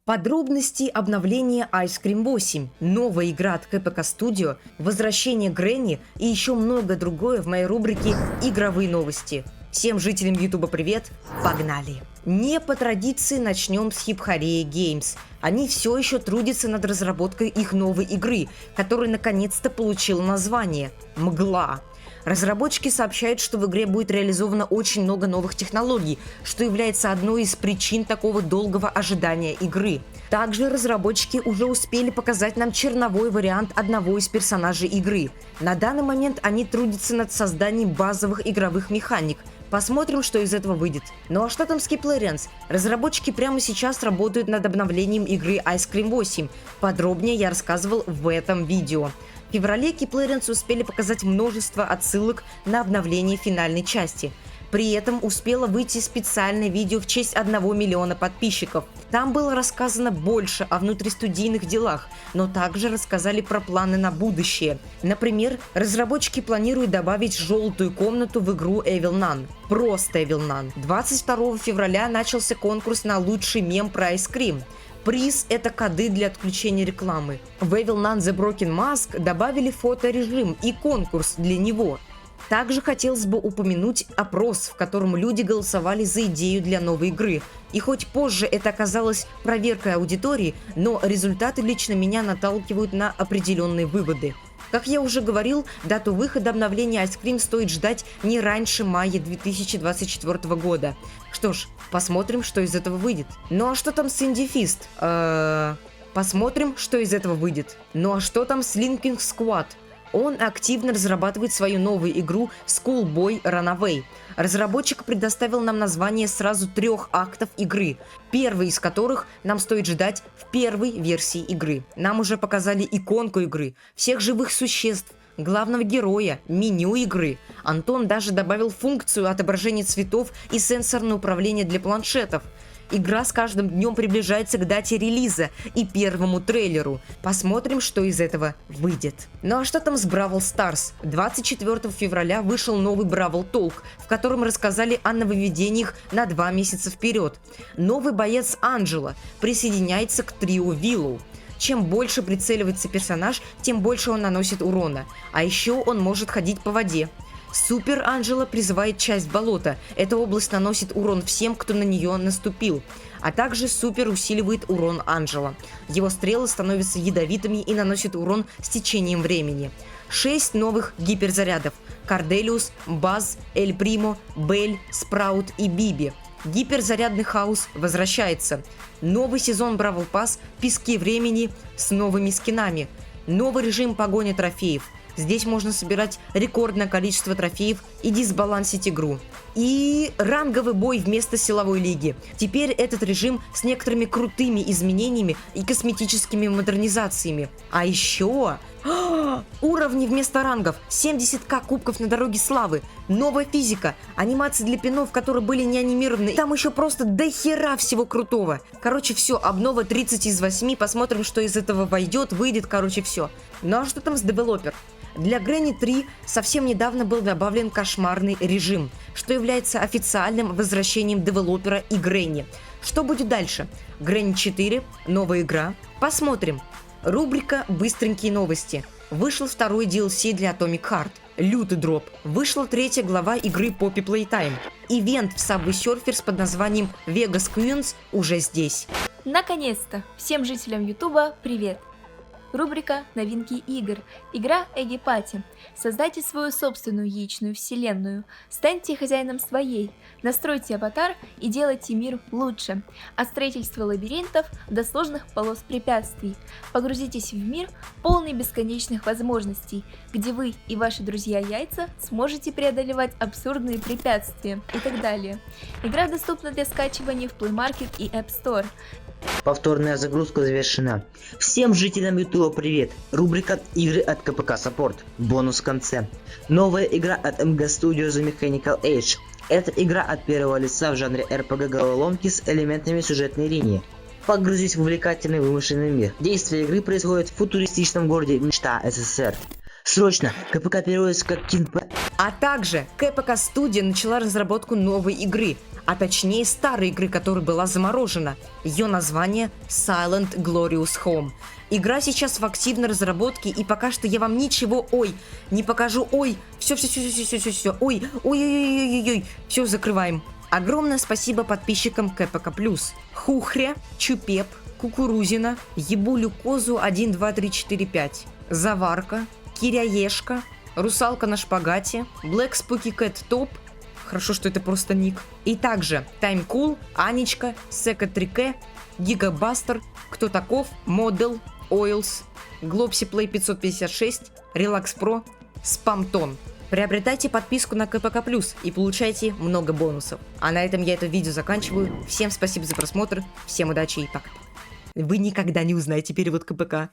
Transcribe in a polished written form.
Подробности обновления Ice Cream 8, новая игра от КПК Studio, возвращение Гренни и еще многое другое в моей рубрике «Игровые новости». Всем жителям Ютуба привет, погнали! Не по традиции начнем с Hip-Hooray Games. Они все еще трудятся над разработкой их новой игры, которая наконец-то получила название «Мгла». Разработчики сообщают, что в игре будет реализовано очень много новых технологий, что является одной из причин такого долгого ожидания игры. Также разработчики уже успели показать нам черновой вариант одного из персонажей игры. На данный момент они трудятся над созданием базовых игровых механик. Посмотрим, что из этого выйдет. Ну а что там с Keyplarence? Разработчики прямо сейчас работают над обновлением игры Ice Cream 8. Подробнее я рассказывал в этом видео. В феврале Keyplarence успели показать множество отсылок на обновление финальной части. При этом успело выйти специальное видео в честь 1 миллиона подписчиков. Там было рассказано больше о внутристудийных делах, но также рассказали про планы на будущее. Например, разработчики планируют добавить желтую комнату в игру Evil Nun. Просто Evil Nun. 22 февраля начался конкурс на лучший мем про Ice Cream. Приз – это коды для отключения рекламы. В Evil Nun The Broken Mask добавили фоторежим и конкурс для него. Также хотелось бы упомянуть опрос, в котором люди голосовали за идею для новой игры. И хоть позже это оказалось проверкой аудитории, но результаты лично меня наталкивают на определенные выводы. Как я уже говорил, дату выхода обновления Ice Cream стоит ждать не раньше мая 2024 года. Что ж, посмотрим, что из этого выйдет. Ну а что там с Indie Fist? Посмотрим, что из этого выйдет. Ну а что там с Linking Squad? Он активно разрабатывает свою новую игру Schoolboy Runaway. Разработчик предоставил нам название сразу 3 актов игры, первый из которых нам стоит ждать в первой версии игры. Нам уже показали иконку игры, всех живых существ, главного героя, меню игры. Антон даже добавил функцию отображения цветов и сенсорное управление для планшетов. Игра с каждым днем приближается к дате релиза и первому трейлеру. Посмотрим, что из этого выйдет. Ну а что там с Бравл Старс? 24 февраля вышел новый Бравл Толк, в котором рассказали о нововведениях на 2 месяца вперед. Новый боец Анджела присоединяется к трио Виллоу. Чем больше прицеливается персонаж, тем больше он наносит урона. А еще он может ходить по воде. Супер Анджела призывает часть болота. Эта область наносит урон всем, кто на нее наступил. А также Супер усиливает урон Анджела. Его стрелы становятся ядовитыми и наносят урон с течением времени. 6 новых гиперзарядов. Корделиус, Баз, Эль Примо, Белль, Спраут и Биби. Гиперзарядный хаос возвращается. Новый сезон Бравл Пасс «Пески времени» с новыми скинами. Новый режим погони трофеев. Здесь можно собирать рекордное количество трофеев и дисбалансить игру. И ранговый бой вместо силовой лиги. Теперь этот режим с некоторыми крутыми изменениями и косметическими модернизациями. А еще уровни вместо рангов, 70к кубков на дороге славы, новая физика, анимации для пинов, которые были не анимированы. Там еще просто дохера всего крутого. Короче, все, обнова 30 из 8, посмотрим, что из этого войдет, выйдет, короче, все. Ну а что там с девелопер? Для Гренни 3 совсем недавно был добавлен кошмарный режим, что является официальным возвращением девелопера и Гренни. Что будет дальше? Гренни 4, новая игра. Посмотрим. Рубрика «Быстренькие новости». Вышел второй DLC для Atomic Heart. Лютый дроп. Вышла 3-я глава игры Poppy Playtime. Ивент в Subway Surfers под названием Vegas Queens уже здесь. Наконец-то! Всем жителям Ютуба привет! Рубрика «Новинки игр». Игра Eggy Party. Создайте свою собственную яичную вселенную. Станьте хозяином своей. Настройте аватар и делайте мир лучше. От строительства лабиринтов до сложных полос препятствий. Погрузитесь в мир, полный бесконечных возможностей, где вы и ваши друзья-яйца сможете преодолевать абсурдные препятствия и так далее. Игра доступна для скачивания в Play Market и App Store. Повторная загрузка завершена. Всем жителям Ютуба привет! Рубрика «Игры от КПК Support». Бонус в конце. Новая игра от MG Studio The Mechanical Age. Это игра от первого лица в жанре RPG головоломки с элементами сюжетной линии. Погрузись в увлекательный вымышленный мир. Действие игры происходит в футуристичном городе Мечта СССР. Срочно! КПК переводится как Кинг. А также КПК Studio начала разработку новой игры а точнее старой игры, которая была заморожена. Ее название Silent Glorious Home. Игра сейчас в активной разработке, и пока что я вам ничего, не покажу, все, все, закрываем. Огромное спасибо подписчикам КПК+, Хухря, Чупеп, Кукурузина, Ебулю Козу 1, 2, 3, 4, 5, Заварка, Киряешка, Русалка на шпагате, Black Spooky Cat Top, хорошо, что это просто ник, и также Таймкул, Анечка, Сека 3К, Гигабастер, Кто Таков, Модел, Oils, Глобси Play 556, Relax Pro, Спамтон. Приобретайте подписку на КПК+, и получайте много бонусов. А на этом я это видео заканчиваю. Всем спасибо за просмотр, всем удачи и пока. Вы никогда не узнаете перевод КПК.